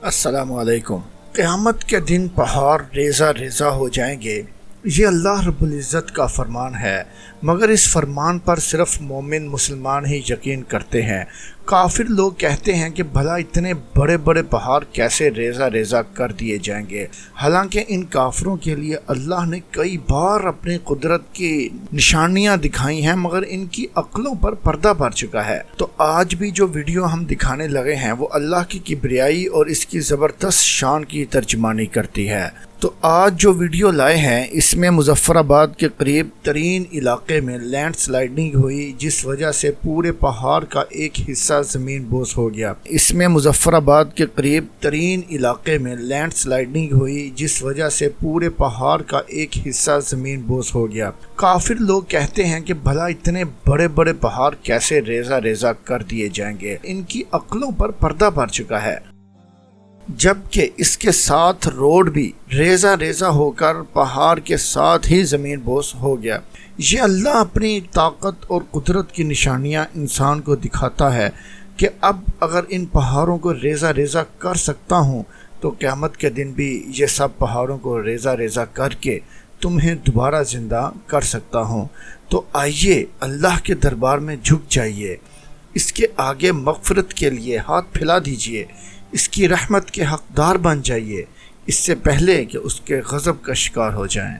السلام علیکم۔ قیامت کے دن پہاڑ ریزہ ریزہ ہو جائیں گے، یہ اللہ رب العزت کا فرمان ہے، مگر اس فرمان پر صرف مومن مسلمان ہی یقین کرتے ہیں۔ کافر لوگ کہتے ہیں کہ بھلا اتنے بڑے بڑے پہاڑ کیسے ریزہ ریزہ کر دیے جائیں گے، حالانکہ ان کافروں کے لیے اللہ نے کئی بار اپنی قدرت کی نشانیاں دکھائی ہیں، مگر ان کی عقلوں پر پردہ پڑ چکا ہے۔ تو آج بھی جو ویڈیو ہم دکھانے لگے ہیں وہ اللہ کی کبریائی اور اس کی زبردست شان کی ترجمانی کرتی ہے۔ تو آج جو ویڈیو لائے ہیں اس میں مظفر آباد کے قریب ترین علاقے میں لینڈ سلائڈنگ ہوئی، جس وجہ سے پورے پہاڑ کا ایک حصہ زمین بوس ہو گیا۔ اس میں مظفر آباد کے قریب ترین علاقے میں لینڈ سلائڈنگ ہوئی، جس وجہ سے پورے پہاڑ کا ایک حصہ زمین بوس ہو گیا۔ کافر لوگ کہتے ہیں کہ بھلا اتنے بڑے بڑے پہاڑ کیسے ریزہ ریزہ کر دیے جائیں گے، ان کی عقلوں پر پردہ پڑ چکا ہے۔ جبکہ اس کے ساتھ روڈ بھی ریزہ ریزہ ہو کر پہاڑ کے ساتھ ہی زمین بوس ہو گیا۔ یہ اللہ اپنی طاقت اور قدرت کی نشانیاں انسان کو دکھاتا ہے کہ اب اگر ان پہاڑوں کو ریزہ ریزہ کر سکتا ہوں تو قیامت کے دن بھی یہ سب پہاڑوں کو ریزہ ریزہ کر کے تمہیں دوبارہ زندہ کر سکتا ہوں۔ تو آئیے اللہ کے دربار میں جھک جائیے، اس کے آگے مغفرت کے لیے ہاتھ پھیلا دیجیے، اس کی رحمت کے حقدار بن جائیے، اس سے پہلے کہ اس کے غضب کا شکار ہو جائیں۔